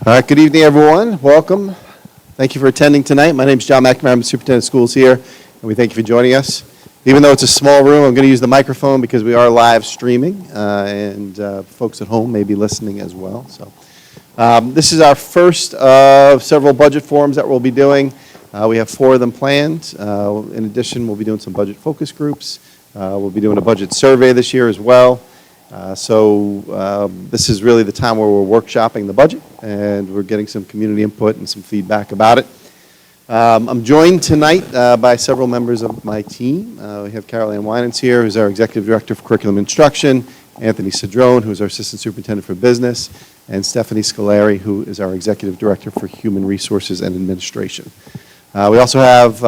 All right, good evening, everyone. Welcome. Thank you for attending tonight. My name is John McNamara. I'm the Superintendent of Schools here, and we thank you for joining us. Even though it's a small room, I'm going to use the microphone because we are live streaming, and folks at home may be listening as well. So, this is our first of several budget forums that we'll be doing. We have 4 of them planned. In addition, we'll be doing some budget focus groups. We'll be doing a budget survey this year as well. This is really the time where we're workshopping the budget, and we're getting some community input and some feedback about it. I'm joined tonight by several members of my team. We have Carol Ann Winans here, who's our Executive Director for Curriculum Instruction, Anthony Cedrone, who's our Assistant Superintendent for Business, and Stephanie Scolari, who is our Executive Director for Human Resources and Administration. We also have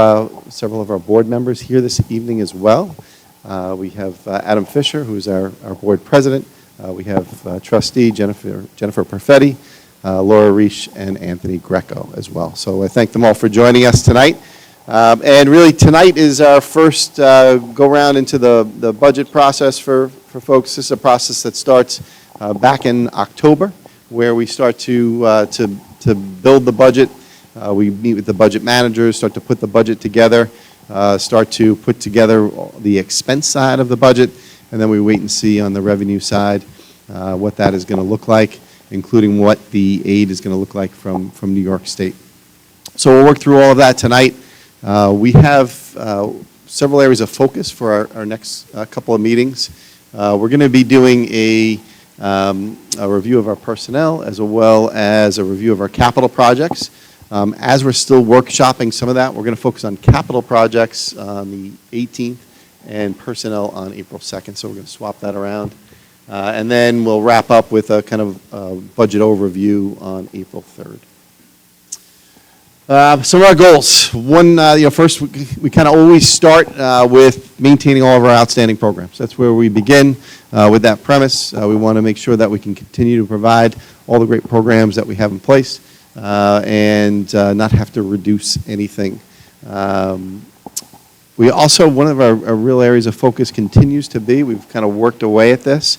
several of our board members here this evening as well. We have Adam Fisher, who's our board president. We have trustee Jennifer Perfetti, Laura Reich, and Anthony Greco as well. So I thank them all for joining us tonight. And really tonight is our first go-round into the budget process for folks. This is a process that starts back in October, where we start to build the budget. We meet with the budget managers, start to put the budget together. Start to put together the expense side of the budget, and then we wait and see on the revenue side what that is going to look like, including what the aid is going to look like from New York State. So we'll work through all of that tonight. We have several areas of focus for our next couple of meetings. We're going to be doing a review of our personnel as well as a review of our capital projects. As we're still workshopping some of that, we're going to focus on capital projects on the 18th and personnel on April 2nd. So we're going to swap that around. And then we'll wrap up with a kind of budget overview on April 3rd. Some of our goals. One, first we kind of always start with maintaining all of our outstanding programs. That's where we begin with that premise. We want to make sure that we can continue to provide all the great programs that we have in place. And not have to reduce anything. We also, one of our real areas of focus continues to be, we've kind of worked away at this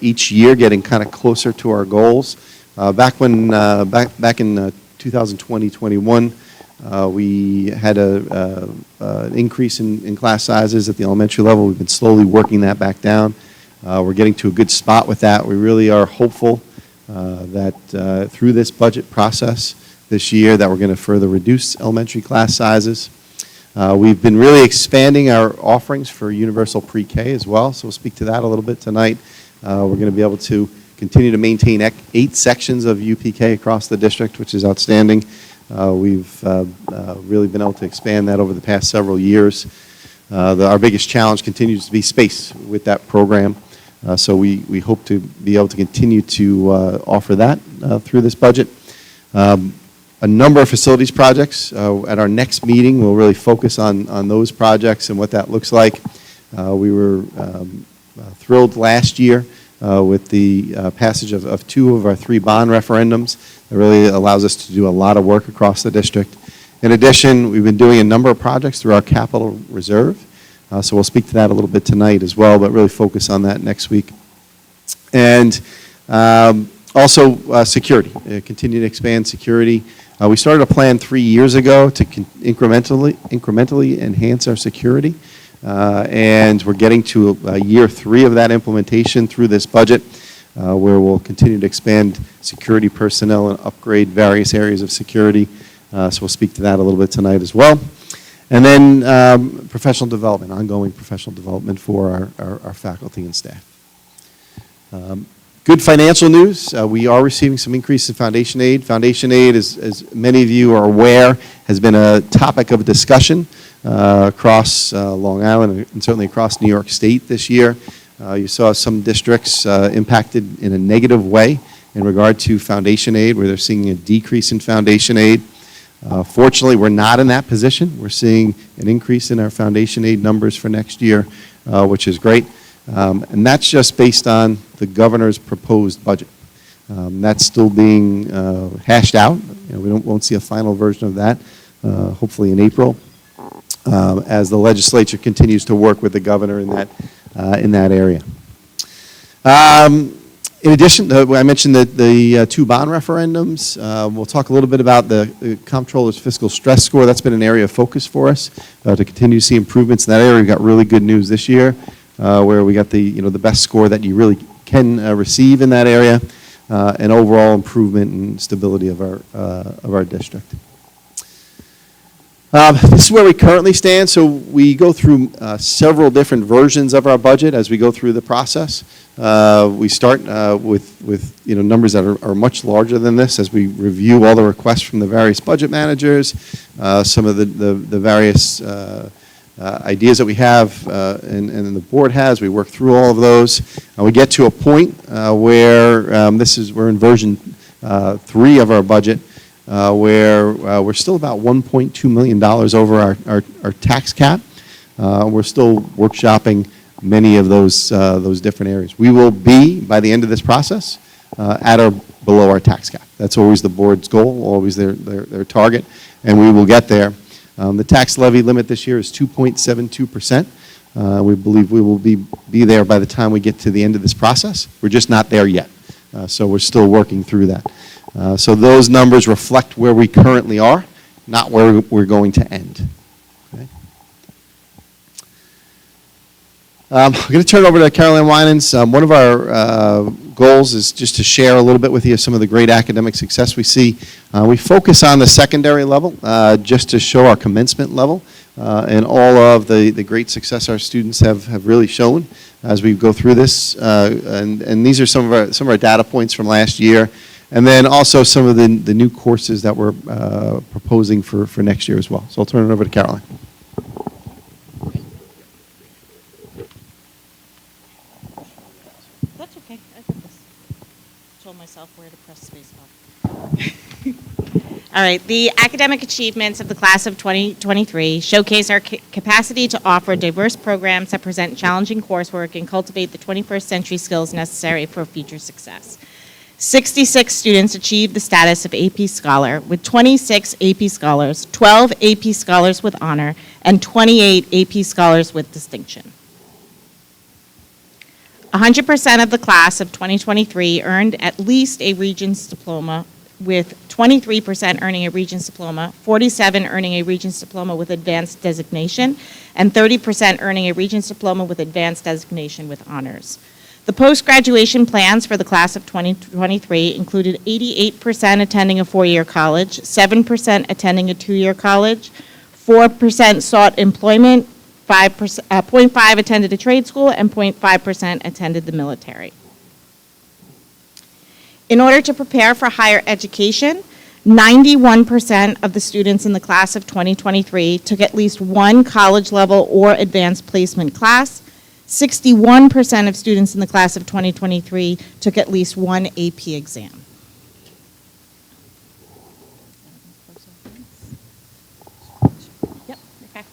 each year, getting kind of closer to our goals. Back in 2020-21, we had an increase in class sizes at the elementary level. We've been slowly working that back down. We're getting to a good spot with that. We really are hopeful that through this budget process this year that we're going to further reduce elementary class sizes. We've been really expanding our offerings for universal pre-K as well, so we'll speak to that a little bit tonight. We're going to be able to continue to maintain 8 sections of UPK across the district, which is outstanding. We've really been able to expand that over the past several years. Our biggest challenge continues to be space with that program. So we hope to be able to continue to offer that through this budget. A number of facilities projects. At our next meeting, we'll really focus on those projects and what that looks like. We were thrilled last year with the passage of 2 of our 3 bond referendums. That really allows us to do a lot of work across the district. In addition, we've been doing a number of projects through our capital reserve. So we'll speak to that a little bit tonight as well, but really focus on that next week. And also security, continue to expand security. We started a plan 3 years ago to incrementally enhance our security. And we're getting to year 3 of that implementation through this budget, where we'll continue to expand security personnel and upgrade various areas of security. So we'll speak to that a little bit tonight as well. And then professional development, ongoing professional development for our faculty and staff. Good financial news. We are receiving some increase in foundation aid. Foundation aid, as many of you are aware, has been a topic of discussion across Long Island and certainly across New York State this year. You saw some districts impacted in a negative way in regard to foundation aid, where they're seeing a decrease in foundation aid. Fortunately, we're not in that position. We're seeing an increase in our foundation aid numbers for next year, which is great. And that's just based on the governor's proposed budget. That's still being hashed out. We won't see a final version of that, hopefully in April, as the legislature continues to work with the governor in that area. In addition, I mentioned that the two bond referendums. We'll talk a little bit about the comptroller's fiscal stress score. That's been an area of focus for us to continue to see improvements in that area. We got really good news this year, where we got the best score that you really can receive in that area, and overall improvement and stability of our district. This is where we currently stand. So we go through several different versions of our budget as we go through the process. We start with numbers that are much larger than this as we review all the requests from the various budget managers, some of the various ideas that we have and the board has. We work through all of those. We get to a point where we're in version 3 of our budget, where we're still about $1.2 million over our tax cap. We're still workshopping many of those different areas. We will be, by the end of this process, at or below our tax cap. That's always the board's goal, always their target, and we will get there. The tax levy limit this year is 2.72%. We believe we will be there by the time we get to the end of this process. We're just not there yet, so we're still working through that. So those numbers reflect where we currently are, not where we're going to end. Okay. I'm going to turn it over to Caroline Winans. One of our goals is just to share a little bit with you some of the great academic success we see. We focus on the secondary level just to show our commencement level and all of the great success our students have really shown as we go through this. And these are some of our data points from last year. And then also some of the new courses that we're proposing for next year as well. So I'll turn it over to Caroline. That's okay. I got this. Told myself where to press spacebar. All right. The academic achievements of the class of 2023 showcase our capacity to offer diverse programs that present challenging coursework and cultivate the 21st century skills necessary for future success. 66 students achieved the status of AP Scholar, with 26 AP Scholars, 12 AP Scholars with honor, and 28 AP Scholars with distinction. 100% of the class of 2023 earned at least a Regents diploma, with 23% earning a Regents diploma, 47% earning a Regents diploma with advanced designation, and 30% earning a Regents diploma with advanced designation with honors. The post-graduation plans for the class of 2023 included 88% attending a 4-year college, 7% attending a 2-year college, 4% sought employment, 0.5% attended a trade school, and 0.5% attended the military. In order to prepare for higher education, 91% of the students in the class of 2023 took at least one college level or advanced placement class. 61% of students in the class of 2023 took at least one AP exam. Yep, okay.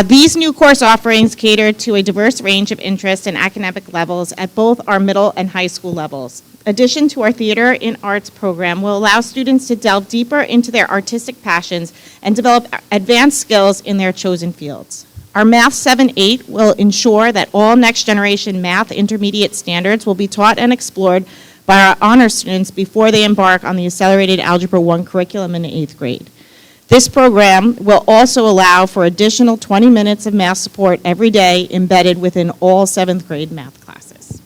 These new course offerings cater to a diverse range of interests and academic levels at both our middle and high school levels. Addition to our Theater in Arts program will allow students to delve deeper into their artistic passions and develop advanced skills in their chosen fields. Our Math 7-8 will ensure that all next-generation math intermediate standards will be taught and explored by our honor students before they embark on the accelerated Algebra 1 curriculum in the 8th grade. This program will also allow for additional 20 minutes of math support every day embedded within all 7th grade math classes.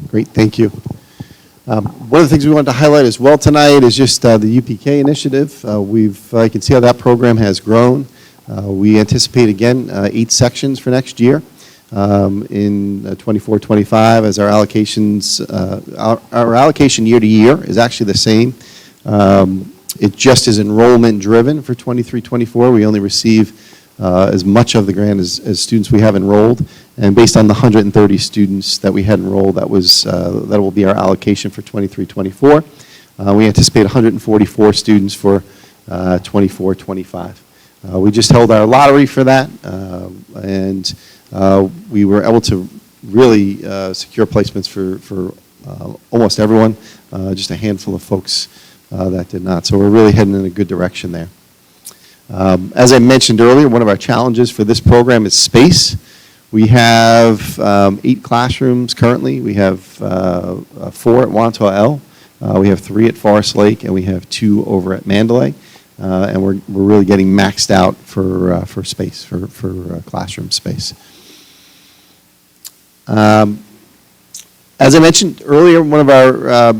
Great, thank you. One of the things we wanted to highlight as well tonight is just the UPK initiative. I can see how that program has grown. We anticipate, again, 8 sections for next year in 24-25 as our allocations, our allocation year to year is actually the same. It just is enrollment driven for 23-24. We only receive as much of the grant as students we have enrolled, and based on the 130 students that we had enrolled, that will be our allocation for 23-24. We anticipate 144 students for 24-25. We just held our lottery for that, and we were able to really secure placements for almost everyone, just a handful of folks that did not. So we're really heading in a good direction there. As I mentioned earlier, one of our challenges for this program is space. We have 8 classrooms currently. We have 4 at Wantagh L. We have 3 at Forest Lake, and we have 2 over at Mandalay. And we're really getting maxed out for space, for classroom space. As I mentioned earlier, one of our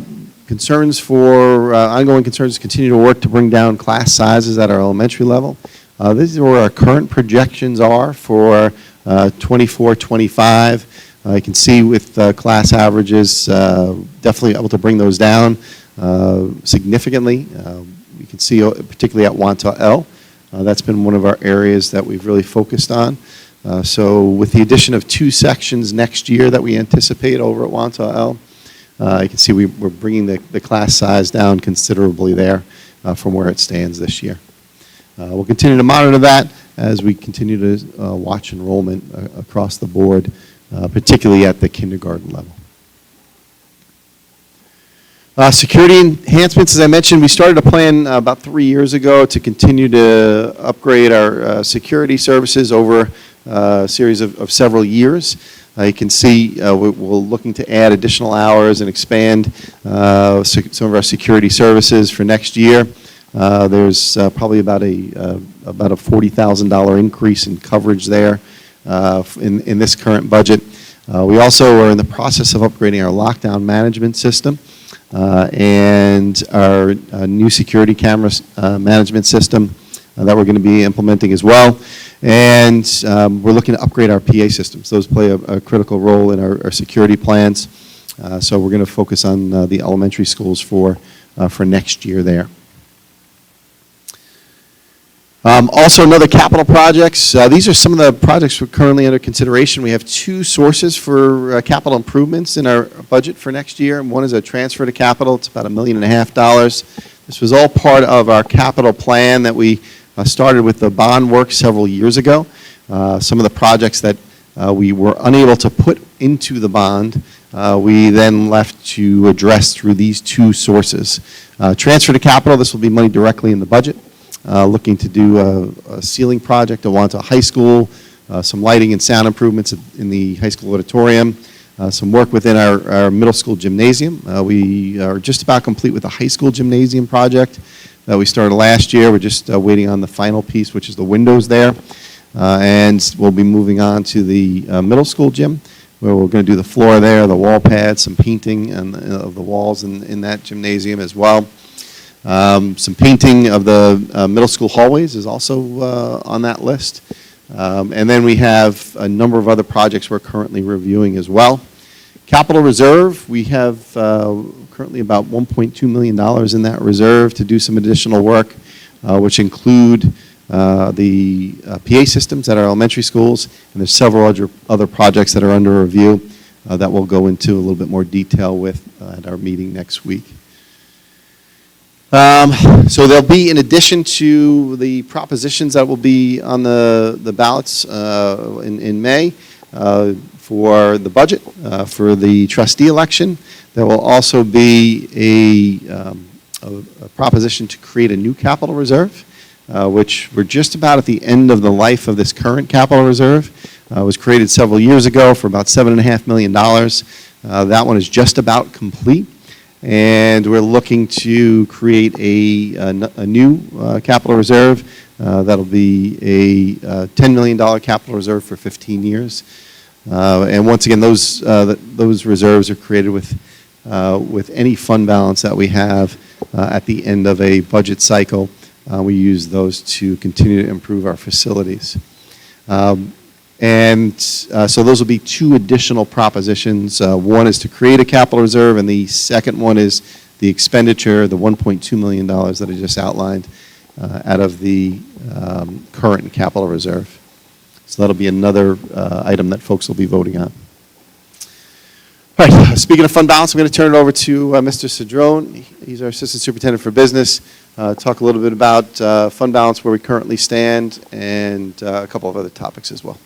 concerns for ongoing concerns is continue to work to bring down class sizes at our elementary level. This is where our current projections are for 24-25. You can see with class averages, definitely able to bring those down significantly. You can see particularly at Wantagh L. That's been one of our areas that we've really focused on. So with the addition of 2 sections next year that we anticipate over at Wantagh L, you can see we're bringing the class size down considerably there from where it stands this year. We'll continue to monitor that as we continue to watch enrollment across the board, particularly at the kindergarten level. Security enhancements, as I mentioned, we started a plan about 3 years ago to continue to upgrade our security services over a series of several years. You can see we're looking to add additional hours and expand some of our security services for next year. There's probably about a $40,000 increase in coverage there in this current budget. We also are in the process of upgrading our lockdown management system and our new security cameras management system that we're going to be implementing as well. And we're looking to upgrade our PA systems. Those play a critical role in our security plans. So we're going to focus on the elementary schools for next year there. Also, another capital projects. These are some of the projects we're currently under consideration. We have 2 sources for capital improvements in our budget for next year. One is a transfer to capital. It's about $1.5 million. This was all part of our capital plan that we started with the bond work several years ago. Some of the projects that we were unable to put into the bond, we then left to address through these 2 sources. Transfer to capital, this will be money directly in the budget. Looking to do a ceiling project at Wantagh High School, some lighting and sound improvements in the high school auditorium, some work within our middle school gymnasium. We are just about complete with the high school gymnasium project that we started last year. We're just waiting on the final piece, which is the windows there. And we'll be moving on to the middle school gym, where we're going to do the floor there, the wall pads, some painting of the walls in that gymnasium as well. Some painting of the middle school hallways is also on that list. And then we have a number of other projects we're currently reviewing as well. Capital reserve, we have currently about $1.2 million in that reserve to do some additional work, which include the PA systems at our elementary schools, and there's several other projects that are under review that we'll go into a little bit more detail with at our meeting next week. So there'll be, in addition to the propositions that will be on the ballots in May for the budget, for the trustee election, there will also be a proposition to create a new capital reserve, which we're just about at the end of the life of this current capital reserve. It was created several years ago for about $7.5 million. That one is just about complete. And we're looking to create a new capital reserve. That'll be a $10 million capital reserve for 15 years. And once again, those reserves are created with any fund balance that we have at the end of a budget cycle. We use those to continue to improve our facilities. So those will be 2 additional propositions. One is to create a capital reserve, and the second one is the expenditure, the $1.2 million that I just outlined out of the current capital reserve. So that'll be another item that folks will be voting on. All right, speaking of fund balance, I'm going to turn it over to Mr. Cedrone. He's our Assistant Superintendent for Business. Talk a little bit about fund balance, where we currently stand, and a couple of other topics as well.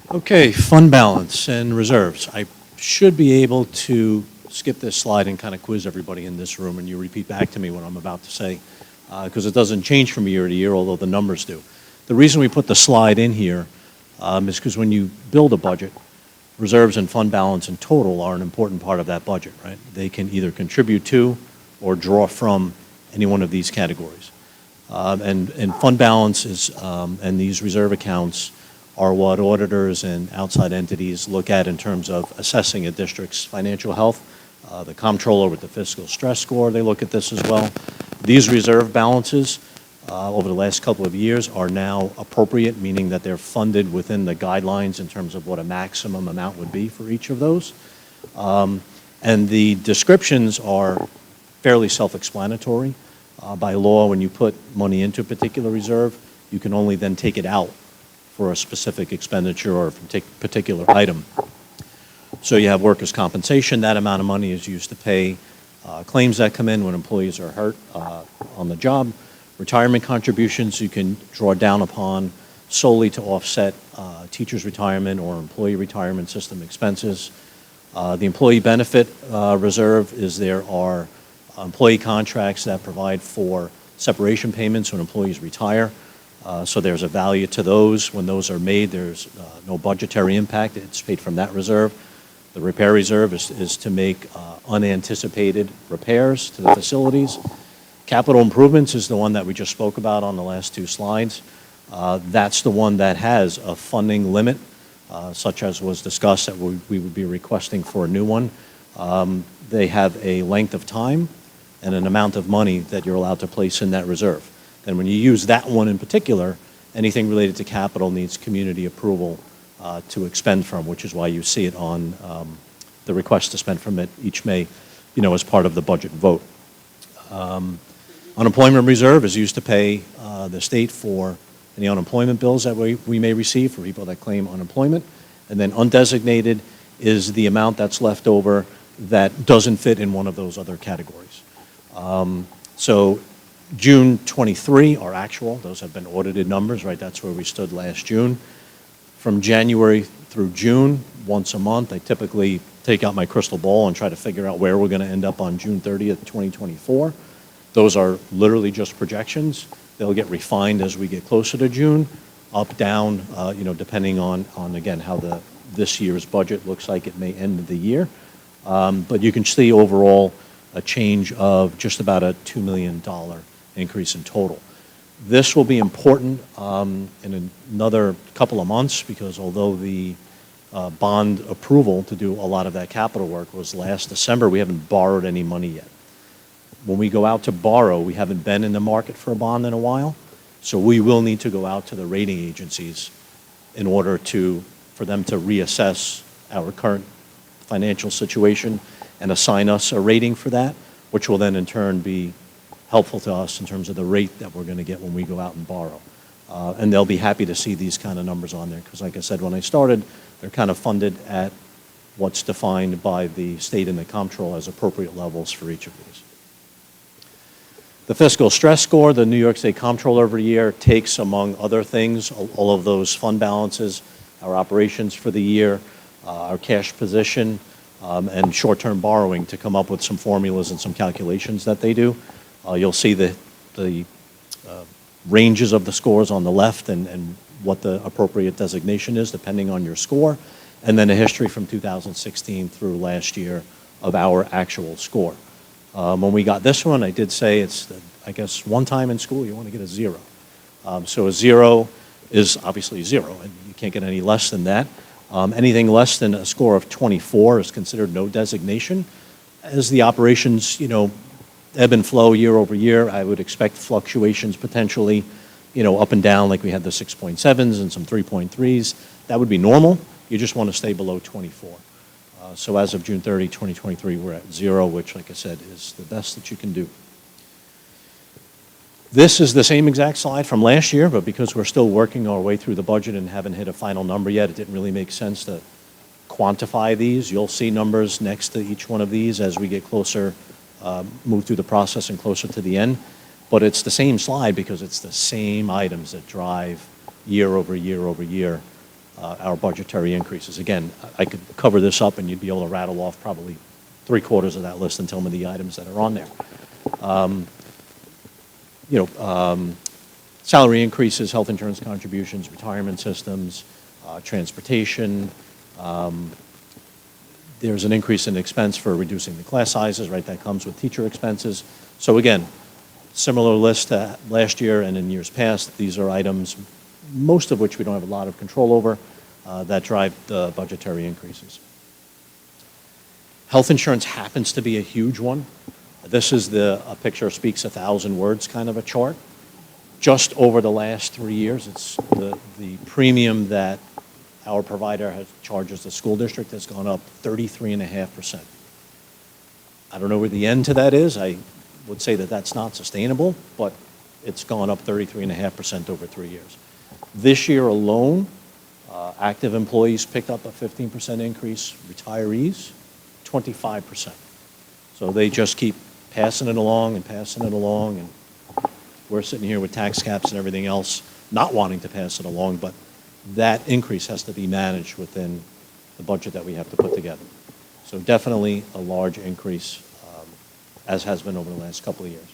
Okay, fund balance and reserves. I should be able to skip this slide and kind of quiz everybody in this room, and you repeat back to me what I'm about to say, because it doesn't change from year to year, although the numbers do. The reason we put the slide in here is because when you build a budget, reserves and fund balance in total are an important part of that budget, right? They can either contribute to or draw from any one of these categories. And fund balance is, and these reserve accounts are what auditors and outside entities look at in terms of assessing a district's financial health. The comptroller with the fiscal stress score, they look at this as well. These reserve balances over the last couple of years are now appropriate, meaning that they're funded within the guidelines in terms of what a maximum amount would be for each of those. And the descriptions are fairly self-explanatory. By law, when you put money into a particular reserve, you can only then take it out for a specific expenditure or a particular item. So you have workers' compensation. That amount of money is used to pay claims that come in when employees are hurt on the job. Retirement contributions you can draw down upon solely to offset teachers' retirement or employee retirement system expenses. The employee benefit reserve is there are employee contracts that provide for separation payments when employees retire. So there's a value to those. When those are made, there's no budgetary impact. It's paid from that reserve. The repair reserve is to make unanticipated repairs to the facilities. Capital improvements is the one that we just spoke about on the last two slides. That's the one that has a funding limit, such as was discussed that we would be requesting for a new one. They have a length of time and an amount of money that you're allowed to place in that reserve. And when you use that one in particular, anything related to capital needs community approval to expend from, which is why you see it on the request to spend from it each May, as part of the budget vote. Unemployment reserve is used to pay the state for any unemployment bills that we may receive for people that claim unemployment. And then undesignated is the amount that's left over that doesn't fit in one of those other categories. So June 23, our actual, those have been audited numbers, right? That's where we stood last June. From January through June, once a month, I typically take out my crystal ball and try to figure out where we're going to end up on June 30th, 2024. Those are literally just projections. They'll get refined as we get closer to June, up, down, depending on again, how this year's budget looks like it may end the year. But you can see overall a change of just about a $2 million increase in total. This will be important in another couple of months because although the bond approval to do a lot of that capital work was last December, we haven't borrowed any money yet. When we go out to borrow, we haven't been in the market for a bond in a while, so we will need to go out to the rating agencies in order for them to reassess our current financial situation and assign us a rating for that, which will then in turn be helpful to us in terms of the rate that we're going to get when we go out and borrow. And they'll be happy to see these kind of numbers on there because like I said, when I started, they're kind of funded at what's defined by the state and the comptroller as appropriate levels for each of these. The fiscal stress score, the New York State Comptroller every year takes, among other things, all of those fund balances, our operations for the year, our cash position, and short-term borrowing to come up with some formulas and some calculations that they do. You'll see the ranges of the scores on the left and what the appropriate designation is depending on your score, and then a history from 2016 through last year of our actual score. When we got this one, I did say it's, I guess, one time in school you want to get a 0. So a 0 is obviously 0, and you can't get any less than that. Anything less than a score of 24 is considered no designation. As the operations, ebb and flow year over year, I would expect fluctuations potentially, up and down, like we had the 6.7s and some 3.3s. That would be normal. You just want to stay below 24. So as of June 30, 2023, we're at 0, which, like I said, is the best that you can do. This is the same exact slide from last year, but because we're still working our way through the budget and haven't hit a final number yet, it didn't really make sense to quantify these. You'll see numbers next to each one of these as we get closer, move through the process and closer to the end. But it's the same slide because it's the same items that drive year over year over year our budgetary increases. Again, I could cover this up and you'd be able to rattle off probably three-quarters of that list and tell me the items that are on there. Salary increases, health insurance contributions, retirement systems, transportation. There's an increase in expense for reducing the class sizes, right? That comes with teacher expenses. So again, similar list to last year and in years past. These are items, most of which we don't have a lot of control over, that drive the budgetary increases. Health insurance happens to be a huge one. This is a picture speaks 1,000 words kind of a chart. Just over the last 3 years, it's the premium that our provider charges the school district has gone up 33.5%. I don't know where the end to that is. I would say that that's not sustainable, but it's gone up 33.5% over 3 years. This year alone, active employees picked up a 15% increase, retirees, 25%. So they just keep passing it along and passing it along, and we're sitting here with tax caps and everything else, not wanting to pass it along, but that increase has to be managed within the budget that we have to put together. So definitely a large increase, as has been over the last couple of years.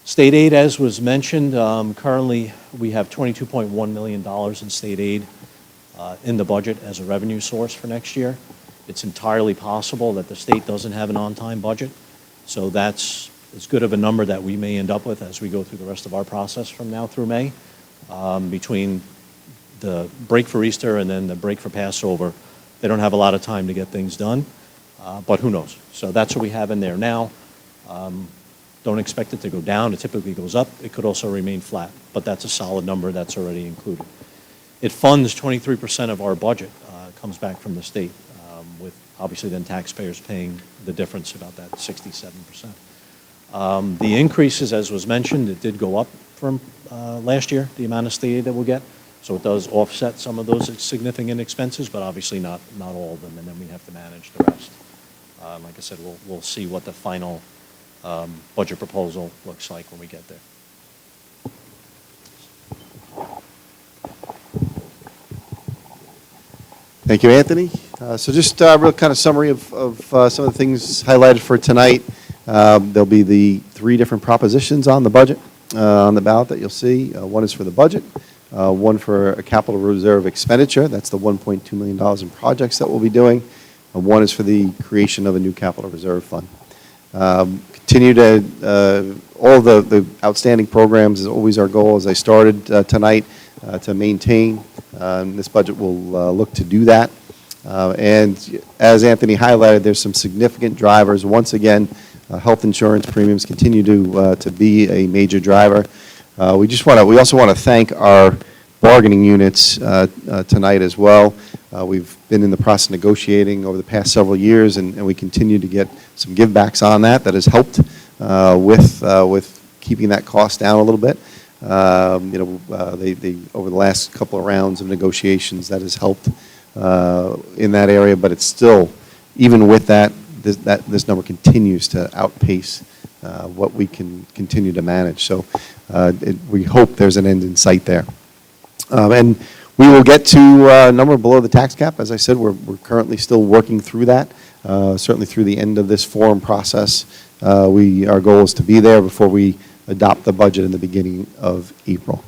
State aid, as was mentioned, currently we have $22.1 million in state aid in the budget as a revenue source for next year. It's entirely possible that the state doesn't have an on-time budget, so that's as good of a number that we may end up with as we go through the rest of our process from now through May. Between the break for Easter and then the break for Passover, they don't have a lot of time to get things done, but who knows? So that's what we have in there now. Don't expect it to go down. It typically goes up. It could also remain flat, but that's a solid number that's already included. It funds 23% of our budget, comes back from the state, with obviously then taxpayers paying the difference, about that 67%. The increases, as was mentioned, it did go up from last year, the amount of state aid that we'll get. So it does offset some of those significant expenses, but obviously not all of them, and then we have to manage the rest. Like I said, we'll see what the final budget proposal looks like when we get there. Thank you, Anthony. So just a real kind of summary of some of the things highlighted for tonight. There'll be the 3 different propositions on the budget, on the ballot that you'll see. One is for the budget, one for a capital reserve expenditure. That's the $1.2 million in projects that we'll be doing. One is for the creation of a new capital reserve fund. Continue to, all the outstanding programs is always our goal, as I started tonight, to maintain. This budget will look to do that. And as Anthony highlighted, there's some significant drivers. Once again, health insurance premiums continue to be a major driver. We also want to thank our bargaining units tonight as well. We've been in the process of negotiating over the past several years, and we continue to get some givebacks on that. That has helped with keeping that cost down a little bit. They over the last couple of rounds of negotiations, that has helped in that area, but it's still, even with that, this number continues to outpace what we can continue to manage. So we hope there's an end in sight there. And we will get to a number below the tax cap. As I said, we're currently still working through that, certainly through the end of this forum process. Our goal is to be there before we adopt the budget in the beginning of April.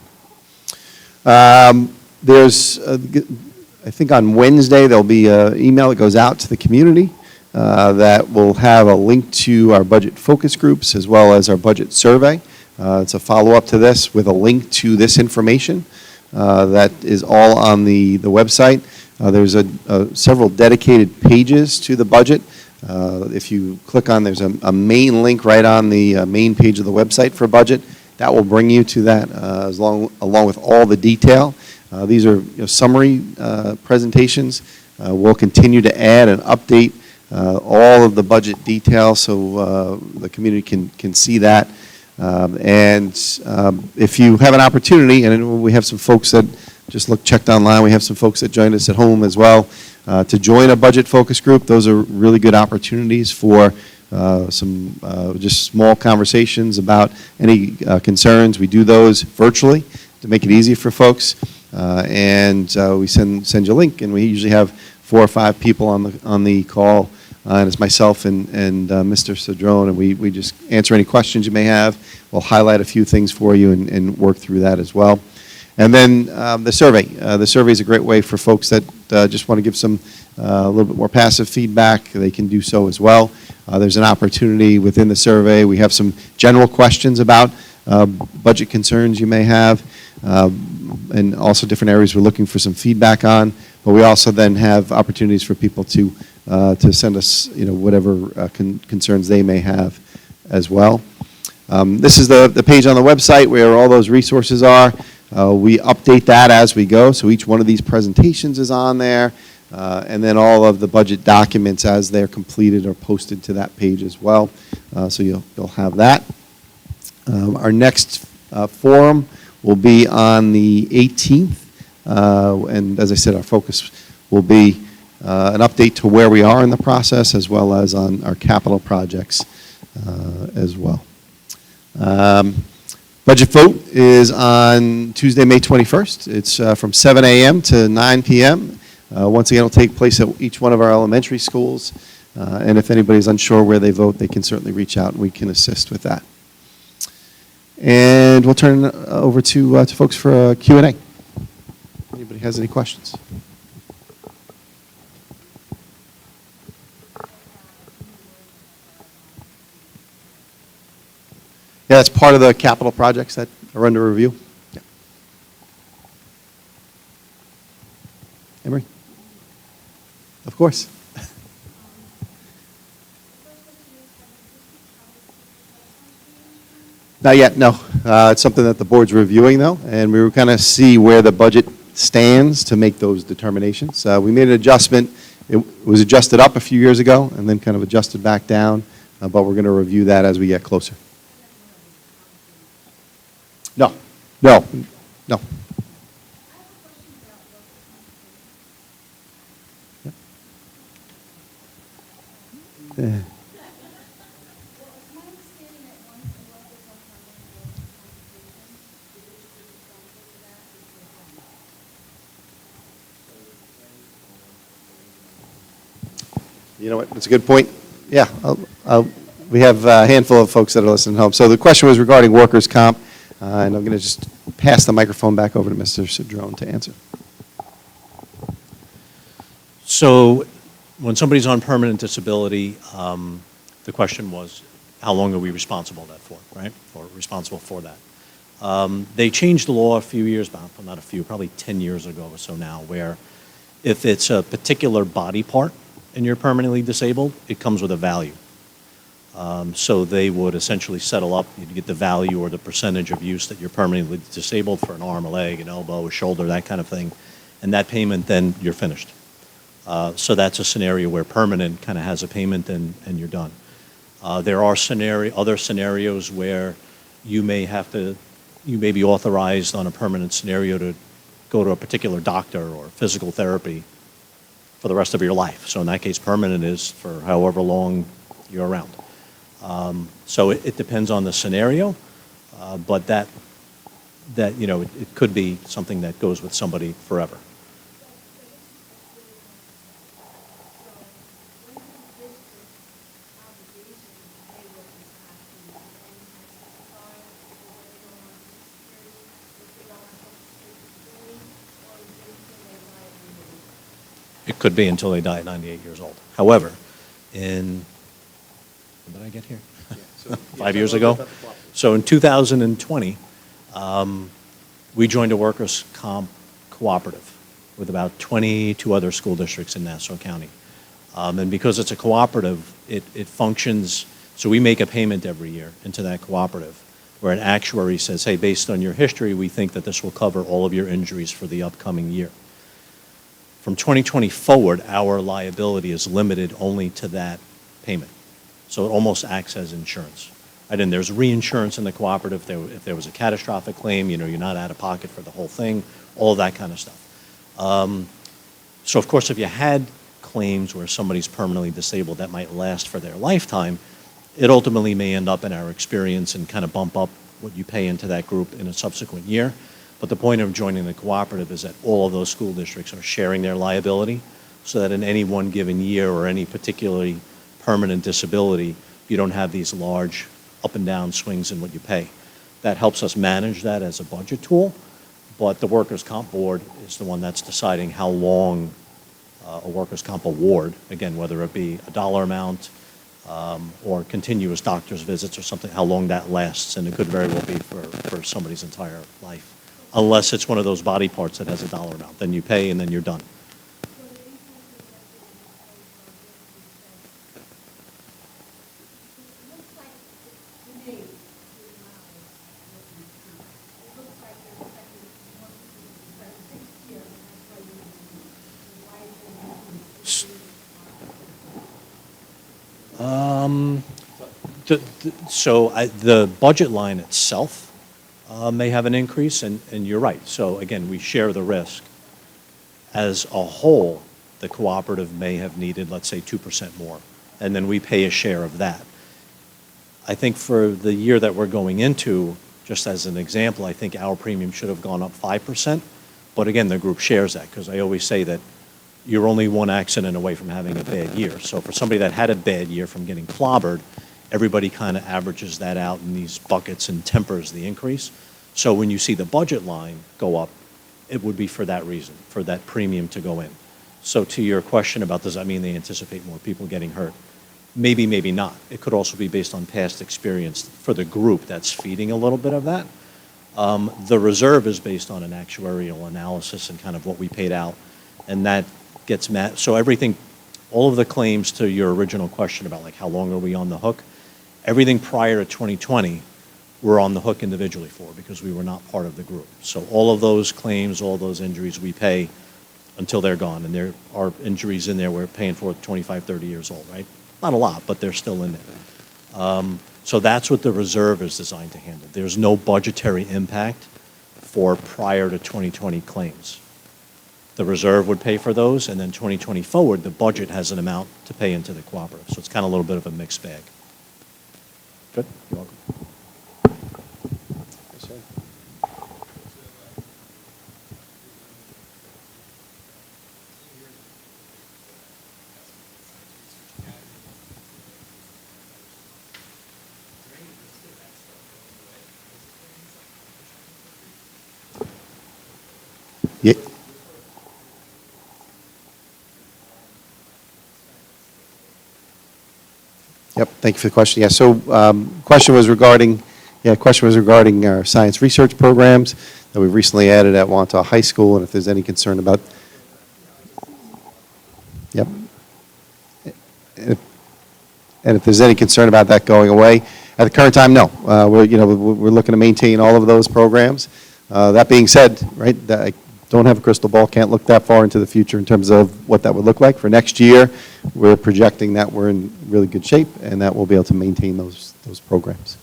There's, I think on Wednesday, there'll be an email that goes out to the community that will have a link to our budget focus groups as well as our budget survey. It's a follow-up to this with a link to this information that is all on the website. There's several dedicated pages to the budget. If you click on, there's a main link right on the main page of the website for budget. That will bring you to that along with all the detail. These are summary presentations. We'll continue to add and update all of the budget details so the community can see that. And if you have an opportunity, and we have some folks that just checked online, we have some folks that joined us at home as well, to join a budget focus group. Those are really good opportunities for some just small conversations about any concerns. We do those virtually to make it easy for folks. And we send you a link, and we usually have 4 or 5 people on the call and it's myself and Mr. Cedrone, and we just answer any questions you may have. We'll highlight a few things for you and work through that as well. And then the survey. The survey is a great way for folks that just want to give some a little bit more passive feedback. They can do so as well. There's an opportunity within the survey. We have some general questions about budget concerns you may have, and also different areas we're looking for some feedback on. But we also then have opportunities for people to send us, whatever concerns they may have as well. This is the page on the website where all those resources are. We update that as we go, so each one of these presentations is on there, and then all of the budget documents as they're completed are posted to that page as well, so you'll have that. Our next forum will be on the 18th, and as I said, our focus will be an update to where we are in the process as well as on our capital projects as well. Budget vote is on Tuesday, May 21st. It's from 7 a.m. to 9 p.m. Once again, it'll take place at each one of our elementary schools. And if anybody's unsure where they vote, they can certainly reach out and we can assist with that. And we'll turn it over to folks for a Q&A. Anybody has any questions? Yeah, that's part of the capital projects that are under review. Yeah. Emery? Of course. Not yet, no. It's something that the board's reviewing, though, and we were kind of see where the budget stands to make those determinations. We made an adjustment. It was adjusted up a few years ago and then kind of adjusted back down, but we're going to review that as we get closer. No, no, no. Yeah. You know what, that's a good point. Yeah, we have a handful of folks that are listening at home. So the question was regarding workers' comp, and I'm going to just pass the microphone back over to Mr. Cedrone to answer. So when somebody's on permanent disability, the question was, how long are we responsible for, right? Or responsible for that. They changed the law a few years back, well, not a few, probably 10 years ago or so now, where if it's a particular body part and you're permanently disabled, it comes with a value. So they would essentially settle up, you'd get the value or the percentage of use that you're permanently disabled for an arm, a leg, an elbow, a shoulder, that kind of thing. And that payment, then you're finished. So that's a scenario where permanent kind of has a payment and you're done. There are other scenarios where you may be authorized on a permanent scenario to go to a particular doctor or physical therapy for the rest of your life. So in that case, permanent is for however long you're around. So it depends on the scenario, but that it could be something that goes with somebody forever. It could be until they die at 98 years old. However, when did I get here? 5 years ago? So in 2020, we joined a workers' comp cooperative with about 22 other school districts in Nassau County. And because it's a cooperative, it functions, so we make a payment every year into that cooperative where an actuary says, hey, based on your history, we think that this will cover all of your injuries for the upcoming year. From 2020 forward, our liability is limited only to that payment. So it almost acts as insurance. Right? And there's reinsurance in the cooperative. If there was a catastrophic claim, you're not out of pocket for the whole thing, all of that kind of stuff. So of course, if you had claims where somebody's permanently disabled that might last for their lifetime, it ultimately may end up in our experience and kind of bump up what you pay into that group in a subsequent year. But the point of joining the cooperative is that all of those school districts are sharing their liability so that in any one given year or any particularly permanent disability, you don't have these large up and down swings in what you pay. That helps us manage that as a budget tool, but the workers' comp board is the one that's deciding how long a workers' comp award, again, whether it be a dollar amount or continuous doctor's visits or something, how long that lasts, and it could very well be for somebody's entire life, unless it's one of those body parts that has a dollar amount. Then you pay and then you're done. The budget line itself may have an increase, and you're right. So again, we share the risk. As a whole, the cooperative may have needed, let's say, 2% more, and then we pay a share of that. I think for the year that we're going into, just as an example, I think our premium should have gone up 5%, but again, the group shares that, because I always say that you're only one accident away from having a bad year. So for somebody that had a bad year from getting clobbered, everybody kind of averages that out in these buckets and tempers the increase. So when you see the budget line go up, it would be for that reason, for that premium to go in. So to your question about does that mean they anticipate more people getting hurt? Maybe, maybe not. It could also be based on past experience for the group that's feeding a little bit of that. The reserve is based on an actuarial analysis and kind of what we paid out, and that gets met. So everything, all of the claims to your original question about like how long are we on the hook, everything prior to 2020 we're on the hook individually for because we were not part of the group. So all of those claims, all those injuries we pay until they're gone, and there are injuries in there we're paying for at 25, 30 years old, right? Not a lot, but they're still in there. So that's what the reserve is designed to handle. There's no budgetary impact for prior to 2020 claims. The reserve would pay for those, and then 2020 forward, the budget has an amount to pay into the cooperative. So it's kind of a little bit of a mixed bag. Good? You're welcome. Yes, sir. Yeah. Yep, thank you for the question. Yeah, so question was regarding our science research programs that we've recently added at Wantagh High School, and if there's any concern about. Yep. And if there's any concern about that going away, at the current time, no. We're looking to maintain all of those programs. That being said, right, I don't have a crystal ball, can't look that far into the future in terms of what that would look like. For next year, we're projecting that we're in really good shape and that we'll be able to maintain those programs.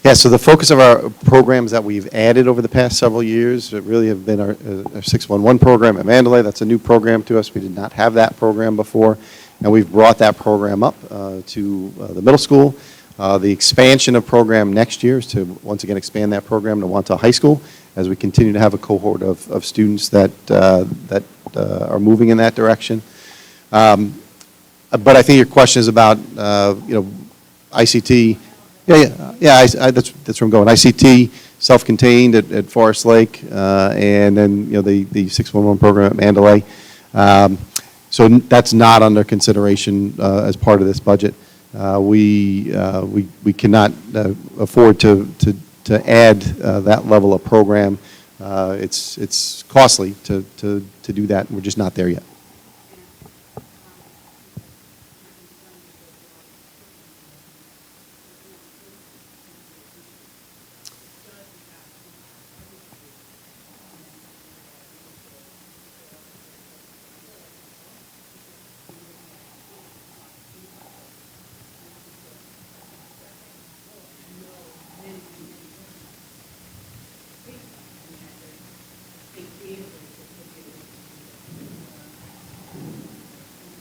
Yeah, so the focus of our programs that we've added over the past several years really have been our 611 program at Mandalay. That's a new program to us. We did not have that program before, and we've brought that program up to the middle school. The expansion of program next year is to once again expand that program to Wantagh High School as we continue to have a cohort of students that are moving in that direction. But I think your question is about ICT. Yeah. That's where I'm going. ICT, self-contained at Forest Lake, and then the 611 program at Mandalay. So that's not under consideration as part of this budget. We cannot afford to add that level of program. It's costly to do that. We're just not there yet.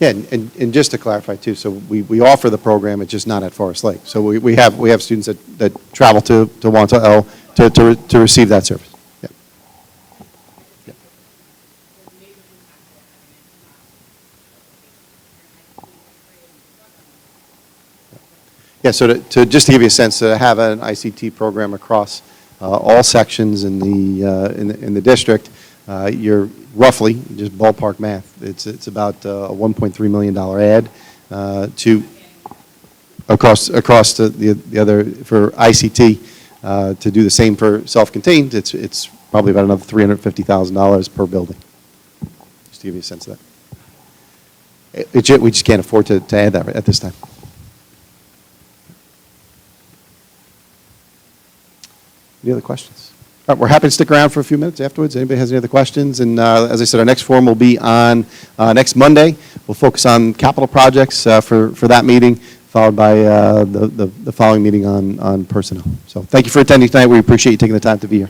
Yeah, and just to clarify too, so we offer the program, it's just not at Forest Lake. So we have students that travel to Wantagh to receive that service. Yeah. Yeah. Yeah, so just to give you a sense, to have an ICT program across all sections in the district, you're roughly, just ballpark math, it's about a $1.3 million add to across the other for ICT to do the same for self-contained. It's probably about another $350,000 per building. Just to give you a sense of that. We just can't afford to add that at this time. Any other questions? All right, we're happy to stick around for a few minutes afterwards. Anybody has any other questions? And as I said, our next forum will be on next Monday. We'll focus on capital projects for that meeting, followed by the following meeting on personnel. So thank you for attending tonight. We appreciate you taking the time to be here.